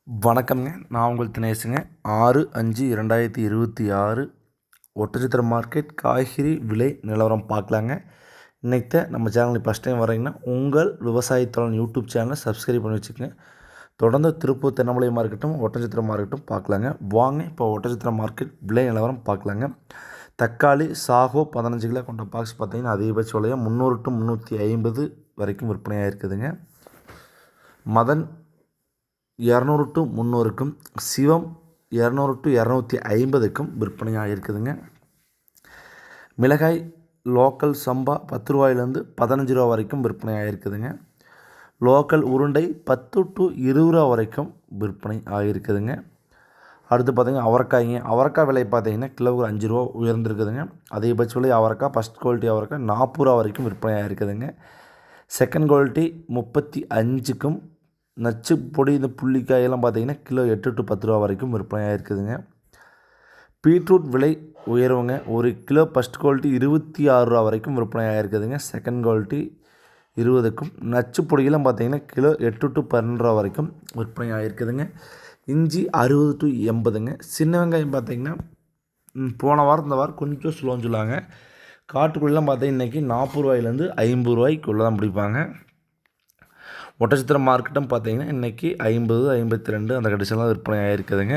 வணக்கம்ங்க. நான் உங்கள் தினேஷுங்க. 6/5/2026 ஒட்டன்சத்திரம் மார்க்கெட் காய்கறி விலை நிலவரம் பார்க்கலாங்க. இன்றைக்கி நம்ம சேனலுக்கு ஃபஸ்ட் டைம் வரீங்கன்னா உங்கள் விவசாயத்தோழன் யூடியூப் சேனலை சப்ஸ்கிரைப் பண்ணி வச்சுக்கோங்க. தொடர்ந்து திருப்பூர் தென்னமலை மார்க்கெட்டும் ஒட்டன்சத்திரம் மார்க்கெட்டும் பார்க்கலாங்க. வாங்க இப்போ ஒட்டன்சத்திரம் மார்க்கெட் விலை நிலவரம் பார்க்கலாங்க. தக்காளி சாகோ 15 கிலோ கொண்ட பாக்ஸ் பார்த்திங்கன்னா அதிகபட்ச விலையாக 300 to 350 வரைக்கும் விற்பனையாக இருக்குதுங்க. மதன் 200 to 300க்கும், சிவம் 200 to 250க்கும் விற்பனையாக இருக்குதுங்க. மிளகாய் லோக்கல் சம்பா 10 ரூபாயிலேருந்து 15 ரூபா வரைக்கும் விற்பனையாக இருக்குதுங்க. லோக்கல் உருண்டை 10 to 20 ரூபா வரைக்கும் விற்பனை ஆகிருக்குதுங்க. அடுத்து பார்த்திங்கன்னா அவரைக்காய் விலை பார்த்திங்கன்னா கிலோவுக்கு 5 ரூபா உயர்ந்திருக்குதுங்க. அதிகபட்ச விலை அவரைக்காய் ஃபஸ்ட் குவாலிட்டி அவரைக்காய் 40 ரூபா வரைக்கும் விற்பனையாக இருக்குதுங்க. செகண்ட் குவாலிட்டி 35க்கும், நச்சு பொடி இந்த புள்ளிக்காயெல்லாம் பார்த்திங்கன்னா கிலோ 8 to 10 ரூபா வரைக்கும் விற்பனையாக இருக்குதுங்க. பீட்ரூட் விலை உயர்வுங்க. ஒரு கிலோ ஃபஸ்ட் குவாலிட்டி 26 ரூபா வரைக்கும் விற்பனையாக இருக்குதுங்க. செகண்ட் குவாலிட்டி 20க்கும், நச்சு பொடியெல்லாம் பார்த்திங்கன்னா கிலோ 8 to 12 ரூபா வரைக்கும் விற்பனையாக இருக்குதுங்க. இஞ்சி 60 to 80ங்க. சின்ன வெங்காயம் பார்த்திங்கன்னா போன வாரம் இந்த வாரம் கொஞ்சம் ஸ்லோன்னு சொல்லாங்க. காட்டுக்குள்ளெலாம் பார்த்திங்கன்னா இன்றைக்கி 40 ரூபாயிலேருந்து 50 ரூபாய்க்குள்ளே தான் பிடிப்பாங்க. ஒட்டன்சத்திரம் மார்க்கெட்டும் பார்த்திங்கன்னா இன்றைக்கி 50, 52 அந்த கண்டிஷன்லாம் விற்பனை ஆகிருக்குதுங்க.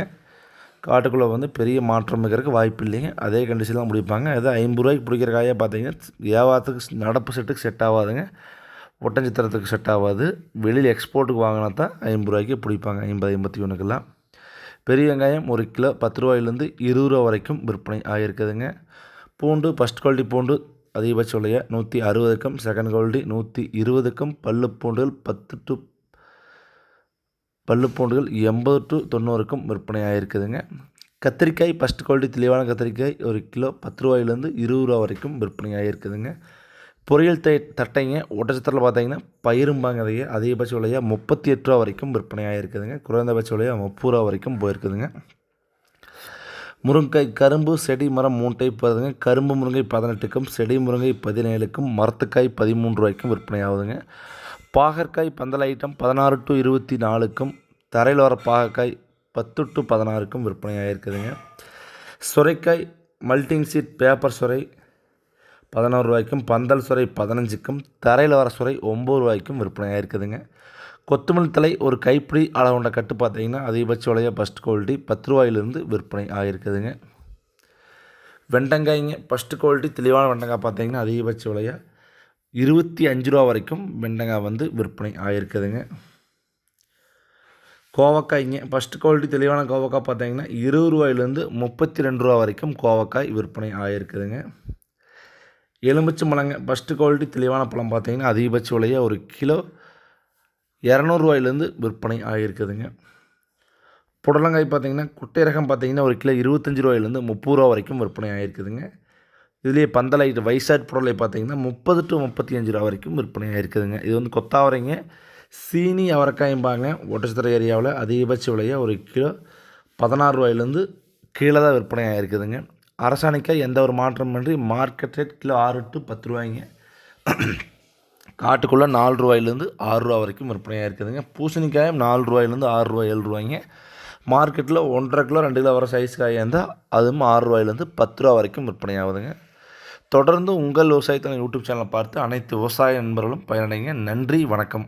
காட்டுக்குள்ளே பெரிய மாற்றம் இருக்கிறதுக்கு வாய்ப்பு இல்லைங்க. அதே கண்டிஷன்லாம் முடிப்பாங்க. அது 50 ரூபாய்க்கு பிடிக்கிற காயாக பார்த்திங்கன்னா வியாபாரத்துக்கு நடப்பு செட்டுக்கு செட் ஆகாதுங்க. ஒட்டன்சத்திரத்துக்கு செட் ஆகாது. வெளியில் எக்ஸ்போர்ட்டுக்கு வாங்கினா தான் 50 ரூபாய்க்கு பிடிப்பாங்க. 50, 51க்கெல்லாம். பெரிய வெங்காயம் ஒரு கிலோ 10 ரூபாயிலேருந்து 20 ரூபா வரைக்கும் விற்பனை ஆகிருக்குதுங்க. பூண்டு ஃபஸ்ட் குவாலிட்டி பூண்டு அதிகபட்ச விலையை 160க்கும், செகண்ட் குவாலிட்டி 120க்கும், பல்லு பூண்டுகள் 80 to 90க்கும் விற்பனை ஆகிருக்குதுங்க. கத்திரிக்காய் ஃபஸ்ட் குவாலிட்டி தெளிவான கத்திரிக்காய் ஒரு கிலோ 10 ரூபாயிலேருந்து 20 ரூபா வரைக்கும் விற்பனை ஆகிருக்குதுங்க. பொரியல் தட்டைங்க ஒட்டன்சத்திரத்தில் பார்த்திங்கன்னா பயிரும்பாங்க. அதிகபட்ச விலையாக 38 ரூபா வரைக்கும் விற்பனை ஆகிருக்குதுங்க. குறைந்தபட்ச விலையாக 30 ரூபா வரைக்கும் போயிருக்குதுங்க. முருங்கைக்காய் கரும்பு செடி மரம் 3 டைப் வருதுங்க. கரும்பு முருங்கை 18க்கும், செடி முருங்கை 17க்கும், மரத்துக்காய் 13 ரூபாய்க்கும் விற்பனை ஆகுதுங்க. பாகற்காய் பந்தல் ஐட்டம் 16 to 24க்கும், தரையில் வர பாகற்காய் 10 to 16க்கும் விற்பனை ஆகிருக்குதுங்க. சுரைக்காய் மல்டிங் சீட் பேப்பர் சுரை 11 ரூபாய்க்கும், பந்தல் சுரை 15க்கும், தரையில் வர சுரை 9 ரூபாய்க்கும் விற்பனை ஆகிருக்குதுங்க. கொத்தமல்லி தலை ஒரு கைப்பிடி அளவுண்ட கட்டு பார்த்திங்கன்னா அதிகபட்ச விலையாக ஃபஸ்ட் குவாலிட்டி 10 ரூபாயிலிருந்து விற்பனை ஆகிருக்குதுங்க. வெண்டங்காய்ங்க ஃபஸ்ட்டு குவாலிட்டி தெளிவான வெண்டங்காய் பார்த்திங்கன்னா அதிகபட்ச விலையாக 25 ரூபா வரைக்கும் வெண்டங்காய் விற்பனை ஆகிருக்குதுங்க. கோவக்காய்ங்க ஃபஸ்ட்டு குவாலிட்டி தெளிவான கோவக்காய் பார்த்திங்கன்னா 20 ரூபாயிலேருந்து 32 ரூபா வரைக்கும் கோவக்காய் விற்பனை ஆகிருக்குதுங்க. எலுமிச்சை பழங்க ஃபஸ்ட்டு குவாலிட்டி தெளிவான பழம் பார்த்திங்கன்னா அதிகபட்ச விலையாக ஒரு கிலோ 200 ரூபாயிலேருந்து விற்பனை ஆகிருக்குதுங்க. புடலங்காய் பார்த்திங்கன்னா குட்டை ரகம் பார்த்திங்கன்னா ஒரு கிலோ 25 ரூபாயிலேருந்து 30 ரூபா வரைக்கும் விற்பனை ஆகிருக்குதுங்க. இதுலேயே பந்தல் ஐட்டம் வைசாட் புடலை பார்த்திங்கன்னா 30 to 35 ரூபா வரைக்கும் விற்பனை ஆகிருக்குதுங்க. இது கொத்தாவரைங்க சீனி அவரைக்காயும்பாங்க. ஒட்டன்சத்திரம் ஏரியாவில் அதிகபட்ச விலையாக ஒரு கிலோ 16 ரூபாயிலேருந்து கீழே தான் விற்பனை ஆகிருக்குதுங்க. அரசாணிக்காய் எந்த ஒரு மாற்றமின்றி மார்க்கெட் ரேட் கிலோ 6 to 10 ரூபாய்ங்க. காட்டுக்குள்ளே 4 ரூபாயிலேருந்து 6 ரூபா வரைக்கும் விற்பனையாக இருக்குதுங்க. பூசணிக்காயும் 4 ரூபாயிலேருந்து 6 ரூபா 7 ரூபாய்ங்க. மார்க்கெட்டில் 1.5 கிலோ 2 கிலோ வர சைஸ் காயாக இருந்தால் அதுவும் 6 ரூபாயிலேருந்து 10 ரூபா வரைக்கும் விற்பனை ஆகுதுங்க. தொடர்ந்து உங்கள் விவசாயத்தை யூடியூப் சேனலை பார்த்து அனைத்து விவசாய நண்பர்களும் பயனடைங்க. நன்றி, வணக்கம்.